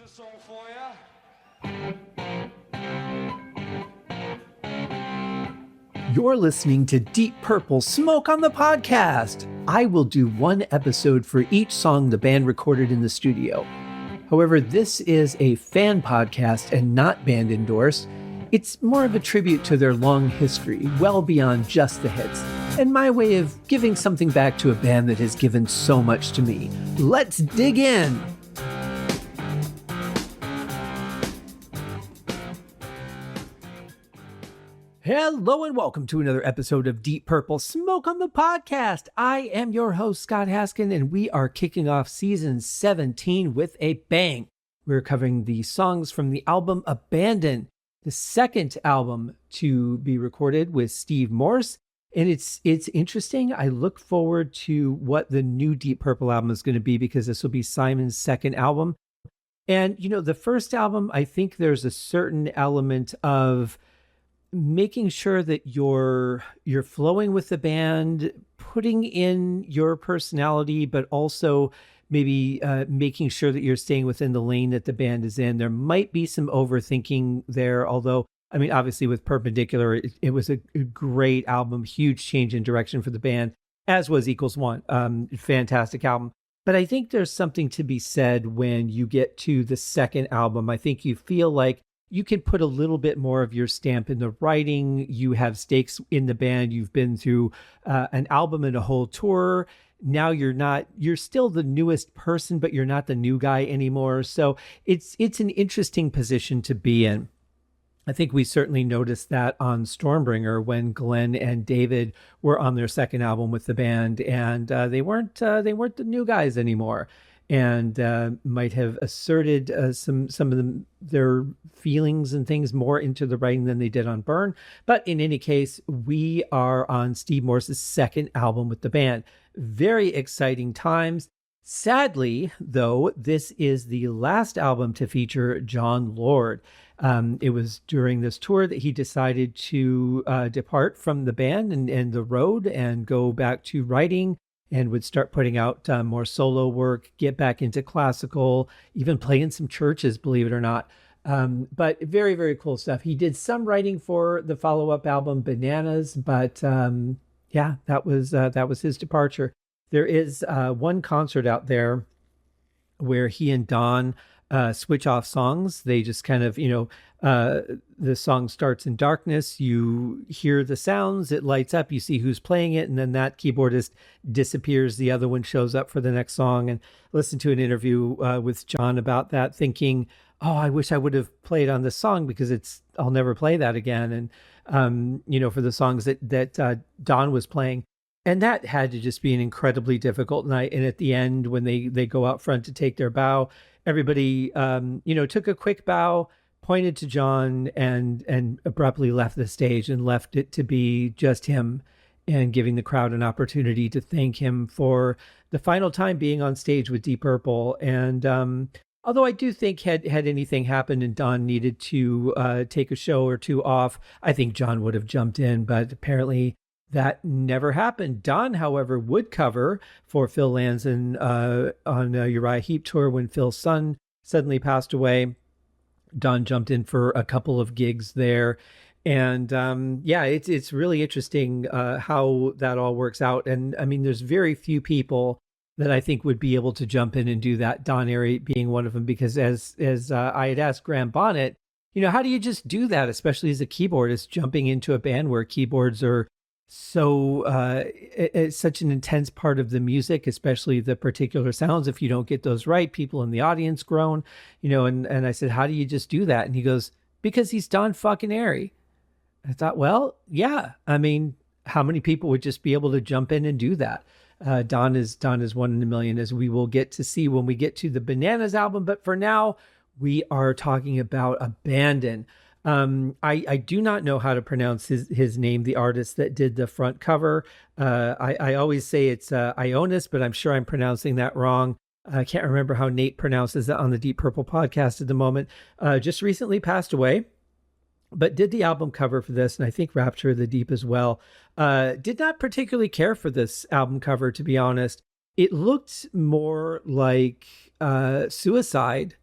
this song for ya. You're listening to Deep Purple Smoke on the Podcast. I will do one episode for each song the band recorded in the studio. However, this is a fan podcast and not band endorsed. It's more of a tribute to their long history, well beyond just the hits, and my way of giving something back to a band that has given so much to me. Let's dig in! Hello and welcome to another episode of Deep Purple Smoke on the Podcast. I am your host, Scott Haskin, and we are kicking off season 17 with a bang. We're covering the songs from the album Abandon, the second album to be recorded with Steve Morse. And it's interesting. I look forward to what the new Deep Purple album is going to be, because this will be Simon's second album. And, you know, the first album, I think there's a certain element of making sure that you're flowing with the band, putting in your personality, but also maybe making sure that you're staying within the lane that the band is in. There might be some overthinking there, although, I mean, obviously with Perpendicular, it was a great album, huge change in direction for the band, as was Equals One. Fantastic album. But I think there's something to be said when you get to the second album. I think you feel like you can put a little bit more of your stamp in the writing. You have stakes in the band. You've been through an album and a whole tour. Now you're still the newest person, but you're not the new guy anymore. So it's an interesting position to be in. I think we certainly noticed that on Stormbringer when Glenn and David were on their second album with the band, and they weren't the new guys anymore, and might have asserted some of their feelings and things more into the writing than they did on Burn. But in any case, we are on Steve Morse's second album with the band. Very exciting times. Sadly, though, this is the last album to feature Jon Lord. It was during this tour that he decided to depart from the band and the road and go back to writing, and would start putting out more solo work, get back into classical, even play in some churches, believe it or not. But very, very cool stuff. He did some writing for the follow-up album Bananas, but yeah, that was his departure. There is one concert out there where he and Don switch off songs. They just kind of, the song starts in darkness. You hear the sounds, it lights up, you see who's playing it, and then that keyboardist disappears. The other one shows up for the next song. And listen to an interview with John about that, thinking, oh, I wish I would have played on this song because I'll never play that again. And, for the songs that Don was playing. And that had to just be an incredibly difficult night. And at the end, when they go out front to take their bow, everybody, took a quick bow, pointed to John, and abruptly left the stage and left it to be just him, and giving the crowd an opportunity to thank him for the final time being on stage with Deep Purple. And although I do think had anything happened and Don needed to take a show or two off, I think John would have jumped in, but apparently that never happened. Don, however, would cover for Phil Lanson on Uriah Heep tour when Phil's son suddenly passed away. Don jumped in for a couple of gigs there. And it's really interesting how that all works out. And I mean, there's very few people that I think would be able to jump in and do that, Don Airey being one of them, because as I had asked Graham Bonnet, how do you just do that, especially as a keyboardist, jumping into a band where keyboards are so it's such an intense part of the music, especially the particular sounds. If you don't get those right, people in the audience groan, and I said, how do you just do that? And he goes, because he's Don fucking Airey. I thought, well, yeah, I mean, how many people would just be able to jump in and do that? Don is one in a million, as we will get to see when we get to the Bananas album. But for now, we are talking about Abandon. I do not know how to pronounce his name, the artist that did the front cover. I always say it's Ionis, but I'm sure I'm pronouncing that wrong. I can't remember how Nate pronounces it on the Deep Purple podcast at the moment. Just recently passed away, but did the album cover for this, and I think Rapture of the Deep as well. Did not particularly care for this album cover, to be honest. It looked more like Suicide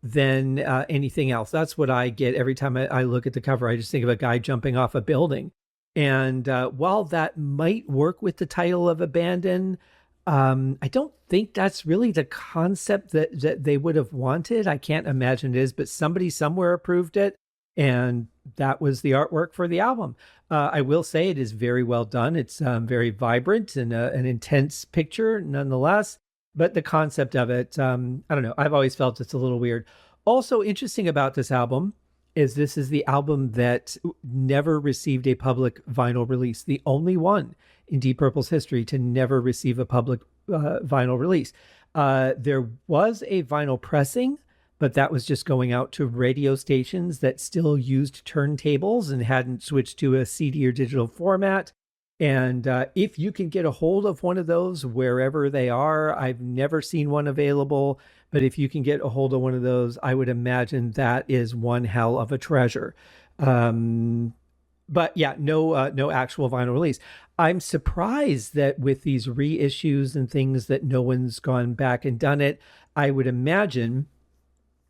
than anything else. That's what I get every time I look at the cover. I just think of a guy jumping off a building. And while that might work with the title of Abandon, I don't think that's really the concept that they would have wanted. I can't imagine it is, but somebody somewhere approved it. And that was the artwork for the album. I will say it is very well done. It's very vibrant and an intense picture nonetheless. But the concept of it, I don't know. I've always felt it's a little weird. Also interesting about this album is this is the album that never received a public vinyl release. The only one in Deep Purple's history to never receive a public vinyl release. There was a vinyl pressing, but that was just going out to radio stations that still used turntables and hadn't switched to a CD or digital format. And if you can get a hold of one of those wherever they are, I've never seen one available, but if you can get a hold of one of those, I would imagine that is one hell of a treasure. But yeah, no actual vinyl release. I'm surprised that with these reissues and things that no one's gone back and done it. I would imagine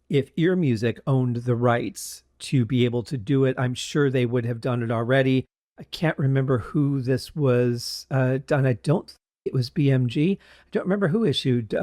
if Ear Music owned the rights to be able to do it, I'm sure they would have done it already. I can't remember who this was done. I don't think it was BMG. I don't remember who issued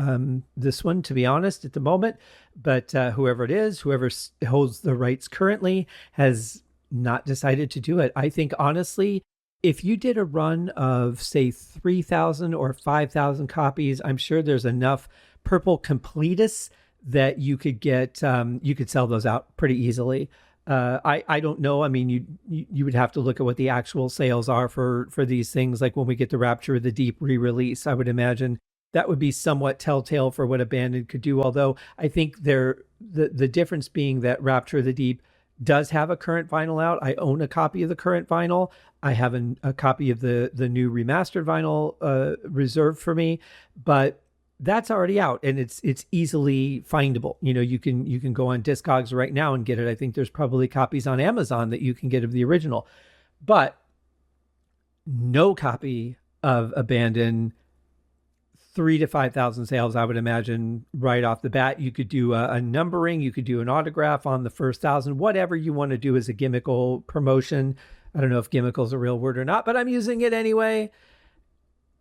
this one, to be honest, at the moment. But whoever it is, whoever holds the rights currently, has not decided to do it. I think, honestly, if you did a run of, say, 3,000 or 5,000 copies, I'm sure there's enough Purple completists that you could get, you could sell those out pretty easily. I don't know. I mean, you would have to look at what the actual sales are for these things. Like when we get the Rapture of the Deep re-release, I would imagine that would be somewhat telltale for what Abandon could do. Although I think the difference being that Rapture of the Deep does have a current vinyl out. I own a copy of the current vinyl. I have a copy of the new remastered vinyl reserved for me, but that's already out and it's easily findable. You know, you can go on Discogs right now and get it. I think there's probably copies on Amazon that you can get of the original, but no copy of Abandon. 3,000 to 5,000 sales, I would imagine, right off the bat. You could do a numbering, you could do an autograph on the first 1,000, whatever you want to do as a gimmickle promotion. I don't know if gimmickle is a real word or not, but I'm using it anyway.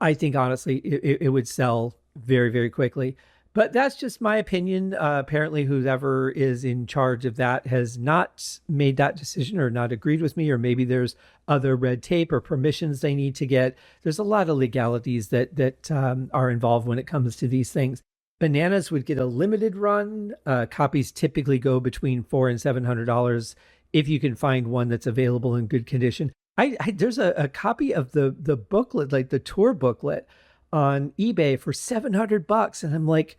I think honestly, it would sell very, very quickly. But that's just my opinion. Apparently, whoever is in charge of that has not made that decision or not agreed with me, or maybe there's other red tape or permissions they need to get. There's a lot of legalities that are involved when it comes to these things. Bananas would get a limited run. Copies typically go between $400 and $700 if you can find one that's available in good condition. There's a copy of the booklet, like the tour booklet, on eBay for $700, and I'm like,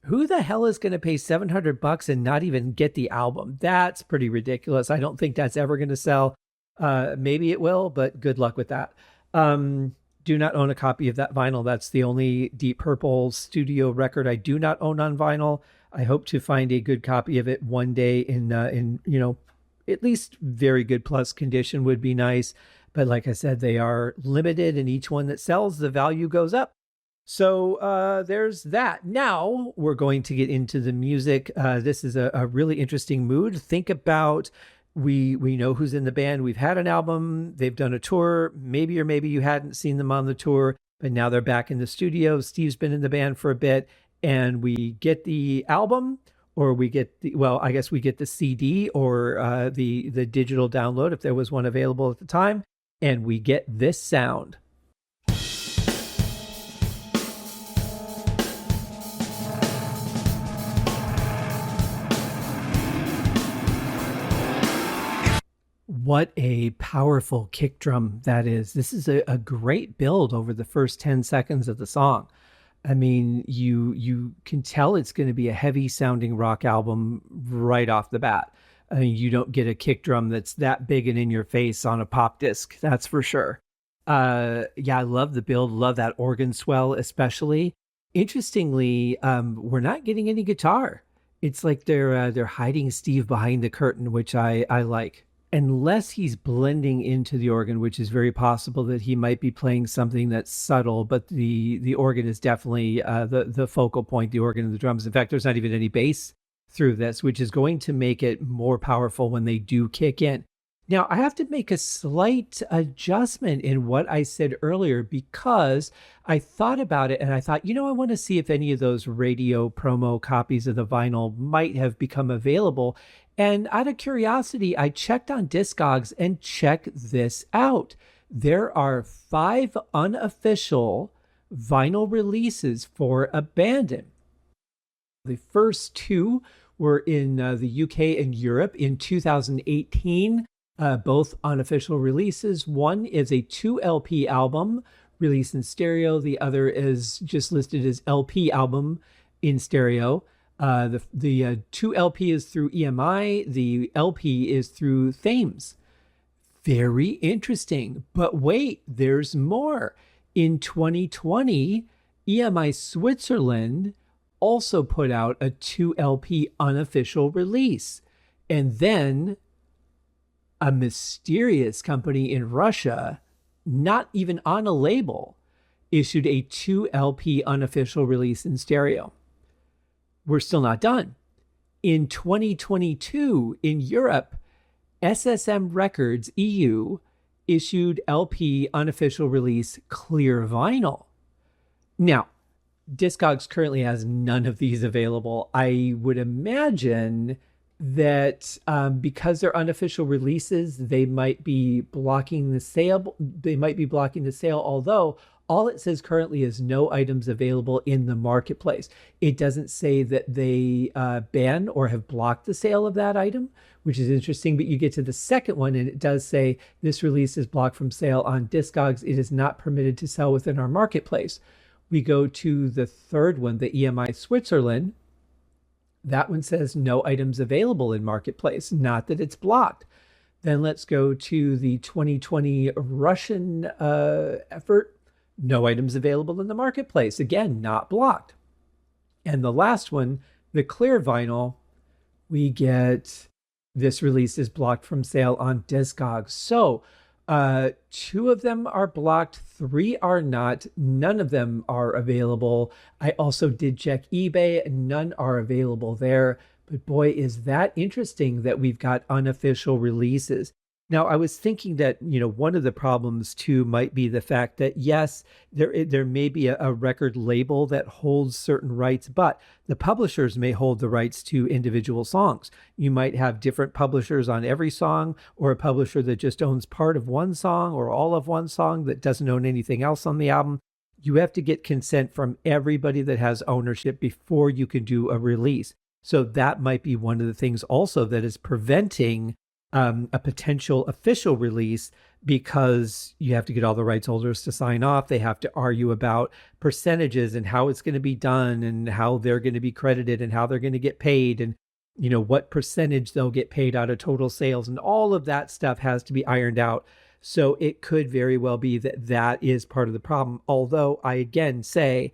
who the hell is going to pay $700 and not even get the album? That's pretty ridiculous. I don't think that's ever going to sell. Maybe it will, but good luck with that. Do not own a copy of that vinyl. That's the only Deep Purple studio record I do not own on vinyl. I hope to find a good copy of it one day in at least very good plus condition would be nice. But like I said, they are limited, and each one that sells, the value goes up. So there's that. Now we're going to get into the music. This is a really interesting mood. Think about, we know who's in the band. We've had an album. They've done a tour. Maybe or maybe you hadn't seen them on the tour, but now they're back in the studio. Steve's been in the band for a bit, and we get the album, or we get I guess we get the CD or the digital download if there was one available at the time, and we get this sound. What a powerful kick drum that is. This is a great build over the first 10 seconds of the song. I mean, you can tell it's going to be a heavy sounding rock album right off the bat. I mean, you don't get a kick drum that's that big and in your face on a pop disc, that's for sure. Yeah, I love the build, love that organ swell especially. Interestingly, we're not getting any guitar. It's like they're hiding Steve behind the curtain, which I like. Unless he's blending into the organ, which is very possible that he might be playing something that's subtle, but the organ is definitely the focal point, the organ and the drums. In fact, there's not even any bass through this, which is going to make it more powerful when they do kick in. Now, I have to make a slight adjustment in what I said earlier because I thought about it and I thought, I want to see if any of those radio promo copies of the vinyl might have become available. And out of curiosity, I checked on Discogs and check this out. There are 5 unofficial vinyl releases for Abandon. The first 2 were in the UK and Europe in 2018. Both unofficial releases. One is a 2 LP album released in stereo. The other is just listed as LP album in stereo. The 2 LP is through EMI. The LP is through Thames. Very interesting. But wait, there's more. In 2020, EMI Switzerland also put out a 2 LP unofficial release. And then a mysterious company in Russia, not even on a label, issued a 2 LP unofficial release in stereo. We're still not done. In 2022, in Europe, SSM Records EU issued LP unofficial release Clear Vinyl. Now, Discogs currently has none of these available. I would imagine that because they're unofficial releases, they might be blocking the sale. Although all it says currently is no items available in the marketplace. It doesn't say that they ban or have blocked the sale of that item, which is interesting. But you get to the second one and it does say this release is blocked from sale on Discogs. It is not permitted to sell within our marketplace. We go to the third one, the EMI Switzerland. That one says no items available in marketplace, not that it's blocked. Then let's go to the 2020 Russian effort. No items available in the marketplace. Again, not blocked. And the last one, the Clear Vinyl, we get this release is blocked from sale on Discogs. So 2 of them are blocked, 3 are not. None of them are available. I also did check eBay, none are available there. But boy, is that interesting that we've got unofficial releases. Now, I was thinking that, one of the problems too might be the fact that, yes, there may be a record label that holds certain rights, but the publishers may hold the rights to individual songs. You might have different publishers on every song, or a publisher that just owns part of one song or all of one song that doesn't own anything else on the album. You have to get consent from everybody that has ownership before you can do a release. So that might be one of the things also that is preventing a potential official release, because you have to get all the rights holders to sign off. They have to argue about percentages and how it's going to be done and how they're going to be credited and how they're going to get paid and, what percentage they'll get paid out of total sales. And all of that stuff has to be ironed out. So it could very well be that that is part of the problem. Although I again say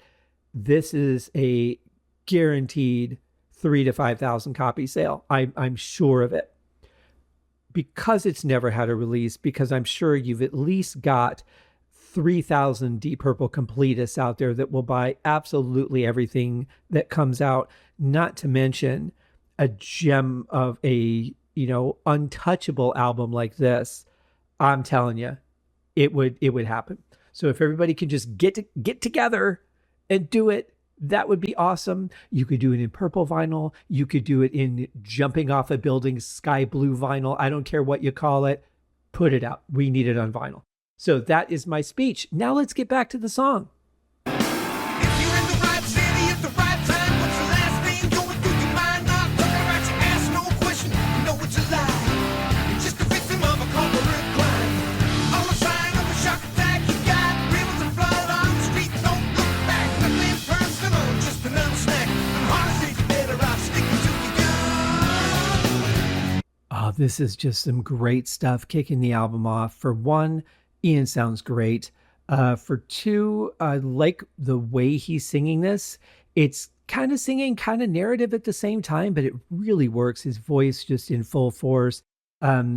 this is a guaranteed 3,000 to 5,000 copy sale. I'm sure of it. Because it's never had a release, because I'm sure you've at least got 3,000 Deep Purple completists out there that will buy absolutely everything that comes out, not to mention a gem of a, untouchable album like this. I'm telling you, it would happen. So if everybody can just get together and do it, that would be awesome. You could do it in purple vinyl. You could do it in jumping off a building, sky blue vinyl. I don't care what you call it. Put it out. We need it on vinyl. So that is my speech. Now let's get back to the song. This is just some great stuff kicking the album off. For one, Ian sounds great. For two, I like the way he's singing this. It's kind of singing, kind of narrative at the same time, but it really works. His voice just in full force.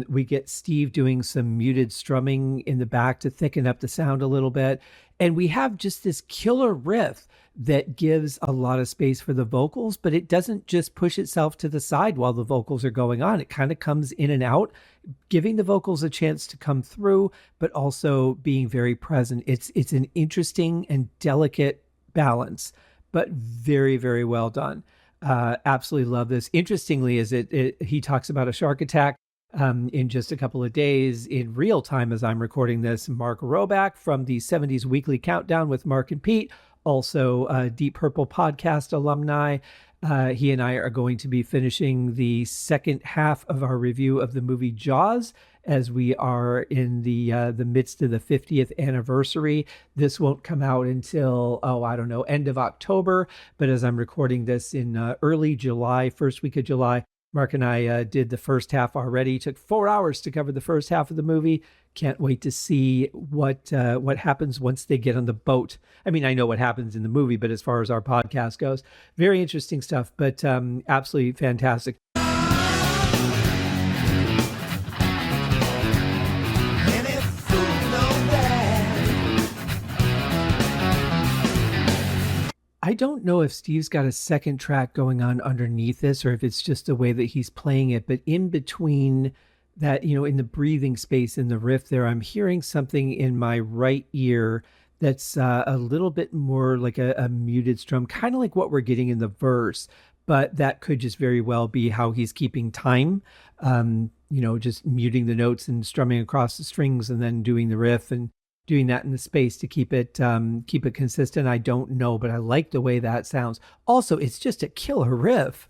We get Steve doing some muted strumming in the back to thicken up the sound a little bit. And we have just this killer riff that gives a lot of space for the vocals, but it doesn't just push itself to the side while the vocals are going on. It kind of comes in and out, giving the vocals a chance to come through, but also being very present. It's an interesting and delicate balance, but very, very well done. Absolutely love this. Interestingly, he talks about a shark attack in just a couple of days in real time as I'm recording this. Mark Roback from the 70s Weekly Countdown with Mark and Pete, also Deep Purple podcast alumni. He and I are going to be finishing the second half of our review of the movie Jaws as we are in the midst of the 50th anniversary. This won't come out until, end of October. But as I'm recording this in early July, first week of July, Mark and I did the first half already. Took 4 hours to cover the first half of the movie. Can't wait to see what happens once they get on the boat. I mean, I know what happens in the movie, but as far as our podcast goes, very interesting stuff, but absolutely fantastic. I don't know if Steve's got a second track going on underneath this or if it's just the way that he's playing it, but in between that, in the breathing space in the riff there, I'm hearing something in my right ear that's a little bit more like a muted strum, kind of like what we're getting in the verse, but that could just very well be how he's keeping time, just muting the notes and strumming across the strings and then doing the riff and doing that in the space to keep it consistent. I don't know, but I like the way that sounds. Also, it's just a killer riff.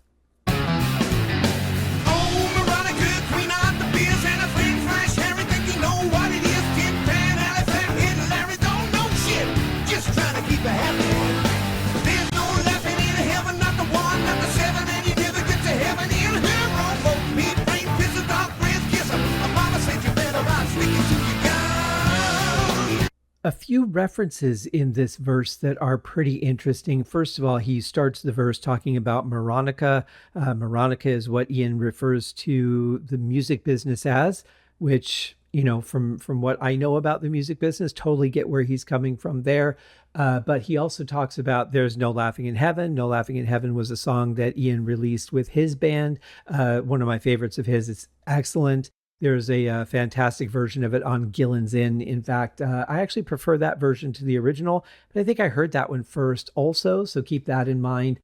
A few references in this verse that are pretty interesting. First of all, he starts the verse talking about Moronica. Moronica is what Ian refers to the music business as, which, from what I know about the music business, totally get where he's coming from there. But he also talks about There's No Laughing in Heaven. No Laughing in Heaven was a song that Ian released with his band. One of my favorites of his. It's excellent. There's a fantastic version of it on Gillen's Inn. In fact, I actually prefer that version to the original, but I think I heard that one first also, so keep that in mind.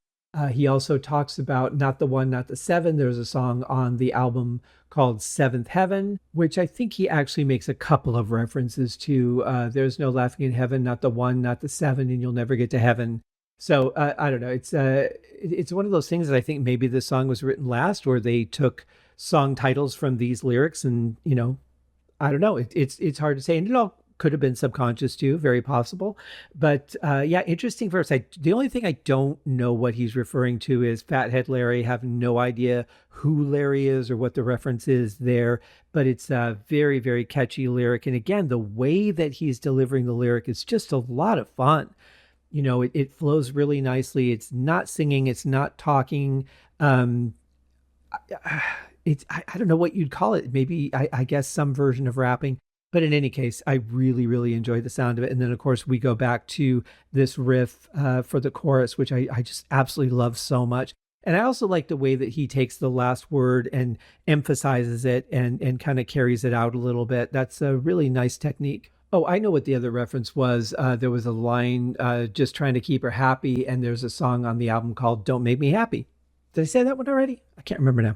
He also talks about Not the One, Not the Seven. There's a song on the album called Seventh Heaven, which I think he actually makes a couple of references to. There's no laughing in heaven, not the one, not the seven, and you'll never get to heaven. So I don't know. It's one of those things that I think maybe this song was written last, or they took song titles from these lyrics, and I don't know. It's hard to say, and it all could have been subconscious too, very possible. But interesting verse. The only thing I don't know what he's referring to is Fathead Larry. Have no idea who Larry is or what the reference is there, but it's a very, very catchy lyric. And again, the way that he's delivering the lyric is just a lot of fun. It flows really nicely. It's not singing. It's not talking. I don't know what you'd call it. Maybe, I guess, some version of rapping. But in any case, I really, really enjoy the sound of it. And then, of course, we go back to this riff for the chorus, which I just absolutely love so much. And I also like the way that he takes the last word and emphasizes it and kind of carries it out a little bit. That's a really nice technique. Oh, I know what the other reference was. There was a line, just trying to keep her happy. And there's a song on the album called Don't Make Me Happy. Did I say that one already? I can't remember now.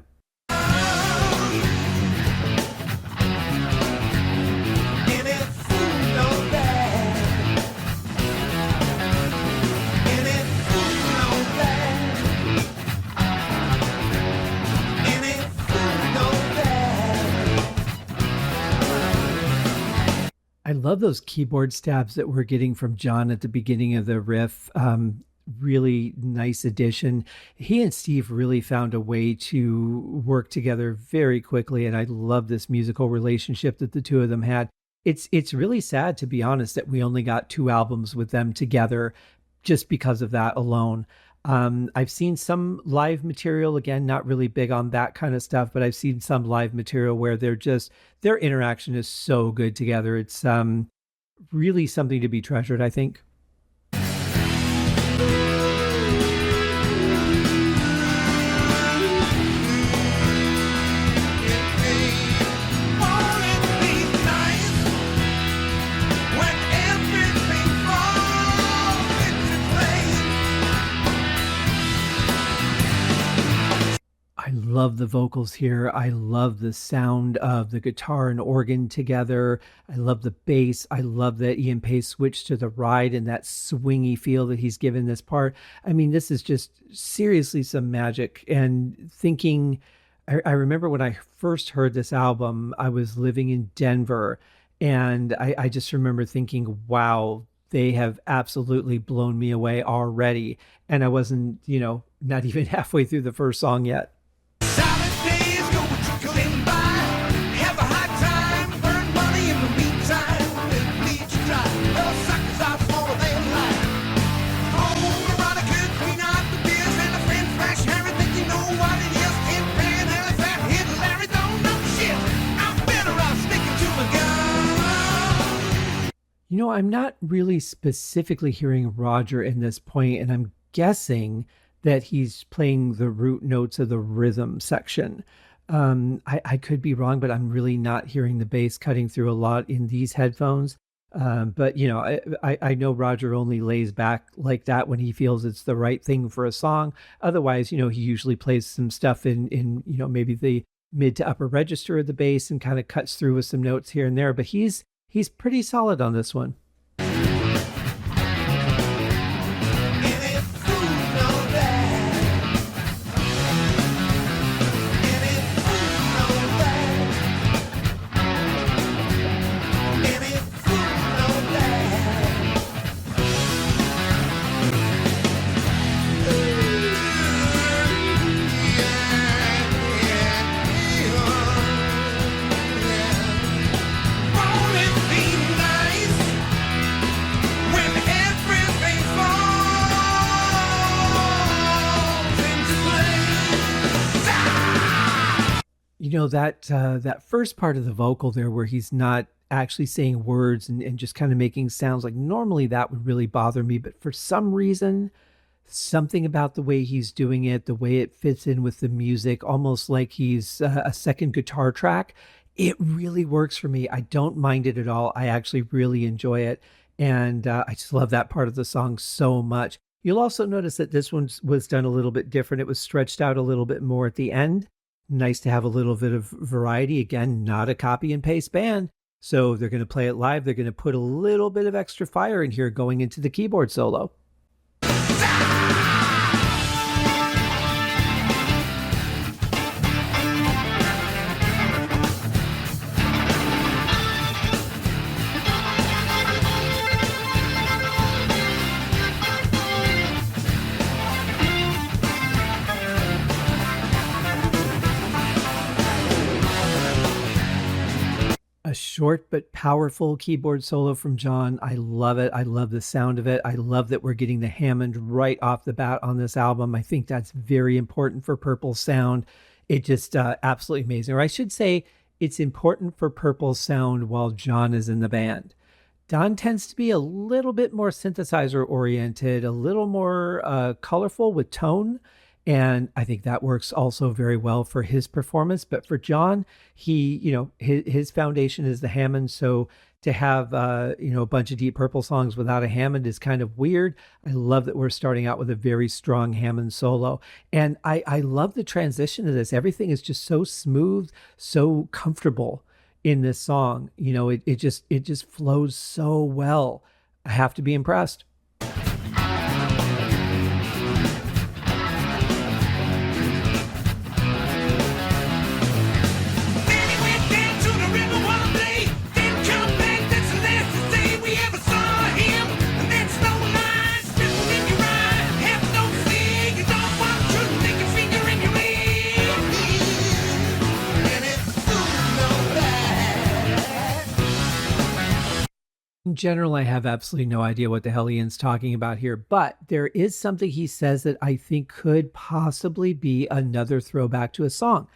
I love those keyboard stabs that we're getting from John at the beginning of the riff. Really nice addition. He and Steve really found a way to work together very quickly, and I love this musical relationship that the two of them had. It's really sad, to be honest, that we only got 2 albums with them together just because of that alone. I've seen some live material, again, not really big on that kind of stuff, but I've seen some live material where their interaction is so good together. It's really something to be treasured, I think. I love the vocals here. I love the sound of the guitar and organ together. I love the bass. I love that Ian Pace switched to the ride and that swingy feel that he's given this part. I mean, this is just seriously some magic. And thinking, I remember when I first heard this album, I was living in Denver, and I just remember thinking, wow, they have absolutely blown me away already. And I wasn't, not even halfway through the first song yet. I'm not really specifically hearing Roger in this point, and I'm guessing that he's playing the root notes of the rhythm section. I could be wrong, but I'm really not hearing the bass cutting through a lot in these headphones. But I know Roger only lays back like that when he feels it's the right thing for a song. Otherwise, he usually plays some stuff in maybe the mid to upper register of the bass and kind of cuts through with some notes here and there. But he's pretty solid on this one. That first part of the vocal there where he's not actually saying words and just kind of making sounds, like normally that would really bother me, but for some reason, something about the way he's doing it, the way it fits in with the music, almost like he's a second guitar track, it really works for me. I don't mind it at all. I actually really enjoy it, and I just love that part of the song so much. You'll also notice that this one was done a little bit different. It was stretched out a little bit more at the end. Nice to have a little bit of variety. Again, not a copy and paste band. So they're going to play it live. They're going to put a little bit of extra fire in here going into the keyboard solo. A short but powerful keyboard solo from John. I love it. I love the sound of it. I love that we're getting the Hammond right off the bat on this album. I think that's very important for Purple's sound. It just absolutely amazing. Or I should say, it's important for Purple's sound while John is in the band. Don tends to be a little bit more synthesizer oriented, a little more colorful with tone. And I think that works also very well for his performance. But for John, his foundation is the Hammond. So to have, a bunch of Deep Purple songs without a Hammond is kind of weird. I love that we're starting out with a very strong Hammond solo. And I love the transition of this. Everything is just so smooth, so comfortable in this song. It just flows so well. I have to be impressed. in general, I have absolutely no idea what the hell Ian's talking about here, but there is something he says that I think could possibly be another throwback to a song.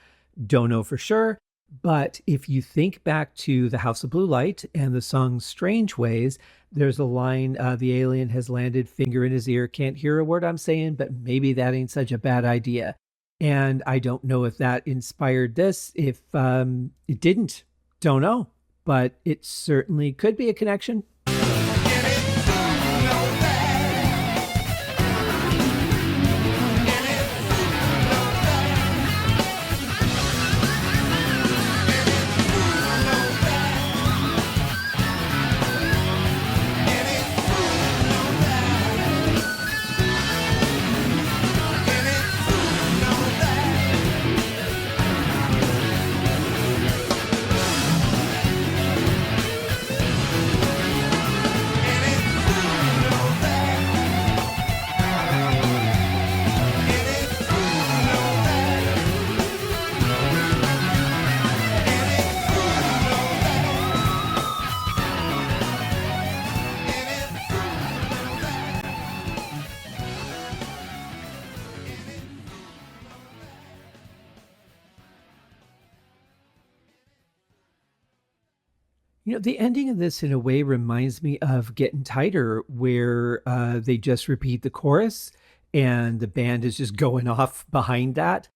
Don't know for sure, but if you think back to The House of Blue Light and the song Strange Ways, there's a line, the alien has landed, finger in his ear, can't hear a word I'm saying, but maybe that ain't such a bad idea. And I don't know if that inspired this. If it didn't, don't know. But it certainly could be a connection. You know, the ending of this in a way reminds me of Getting Tighter, where they just repeat the chorus and the band is just going off behind that.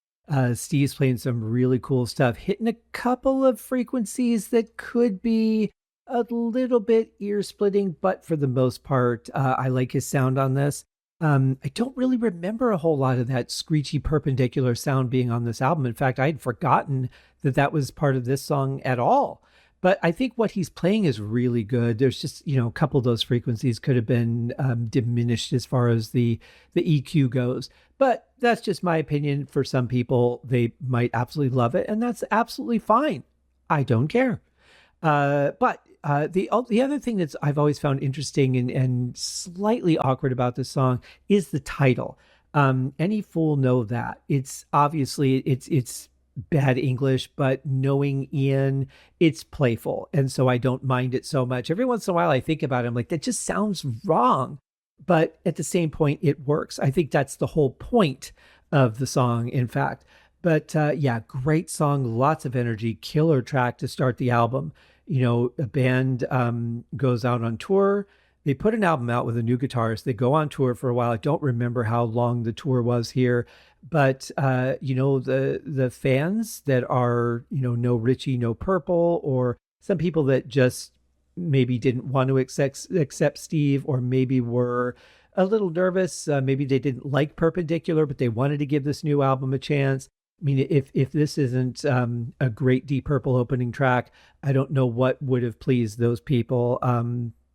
Steve's playing some really cool stuff, hitting a couple of frequencies that could be a little bit ear splitting, but for the most part, I like his sound on this. I don't really remember a whole lot of that screechy perpendicular sound being on this album. In fact, I'd forgotten that that was part of this song at all. But I think what he's playing is really good. There's just, a couple of those frequencies could have been diminished as far as the EQ goes. But that's just my opinion. For some people, they might absolutely love it, and that's absolutely fine. I don't care. But the other thing that's I've always found interesting and slightly awkward about this song is the title. Any fool know that. It's obviously it's bad English, but knowing Ian, it's playful. And so I don't mind it so much. Every once in a while I think about it, I'm like, that just sounds wrong. But at the same point, it works. I think that's the whole point of the song, in fact. But yeah, great song, lots of energy, killer track to start the album. A band goes out on tour. They put an album out with a new guitarist. They go on tour for a while. I don't remember how long the tour was here, but the fans that are, no Richie, no Purple, or some people that just maybe didn't want to accept Steve, or maybe were a little nervous. Maybe they didn't like Perpendicular, but they wanted to give this new album a chance. I mean, if this isn't a great Deep Purple opening track, I don't know what would have pleased those people.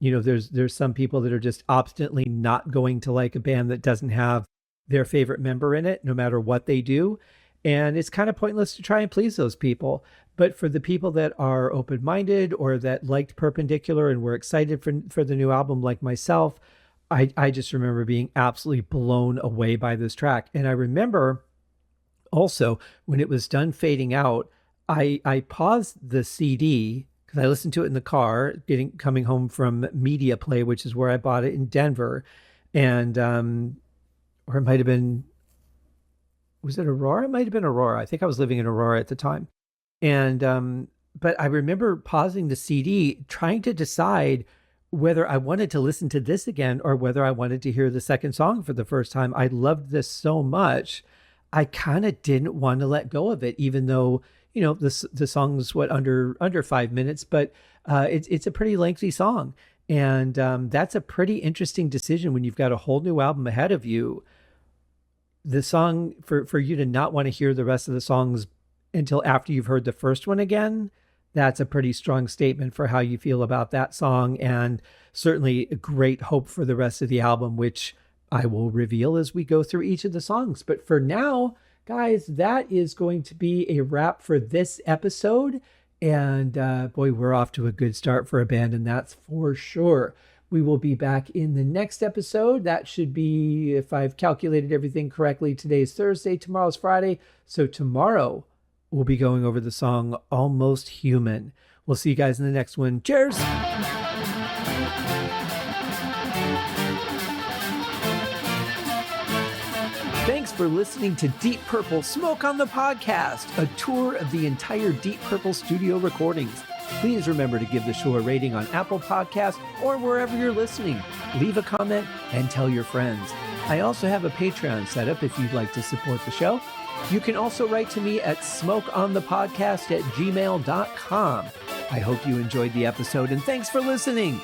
There's some people that are just obstinately not going to like a band that doesn't have their favorite member in it, no matter what they do. And it's kind of pointless to try and please those people. But for the people that are open-minded or that liked Perpendicular and were excited for the new album, like myself, I just remember being absolutely blown away by this track. And I remember also when it was done fading out, I paused the CD because I listened to it in the car, coming home from Media Play, which is where I bought it in Denver. And, or it might have been, was it Aurora? It might have been Aurora. I think I was living in Aurora at the time. And, but I remember pausing the CD, trying to decide whether I wanted to listen to this again or whether I wanted to hear the second song for the first time. I loved this so much. I kind of didn't want to let go of it, even though, the song's under 5 minutes, but it's a pretty lengthy song. And that's a pretty interesting decision when you've got a whole new album ahead of you. The song, for you to not want to hear the rest of the songs until after you've heard the first one again, that's a pretty strong statement for how you feel about that song, and certainly a great hope for the rest of the album, which I will reveal as we go through each of the songs. But for now, guys, that is going to be a wrap for this episode. And boy, we're off to a good start for Abandon, that's for sure. We will be back in the next episode. That should be, if I've calculated everything correctly, today's Thursday, tomorrow's Friday. So tomorrow we'll be going over the song Almost Human. We'll see you guys in the next one. Cheers. Thanks for listening to Deep Purple Smoke on the Podcast, a tour of the entire Deep Purple studio recordings. Please remember to give the show a rating on Apple Podcasts or wherever you're listening. Leave a comment and tell your friends. I also have a Patreon set up if you'd like to support the show. You can also write to me at smokeonthepodcast@gmail.com. I hope you enjoyed the episode and thanks for listening.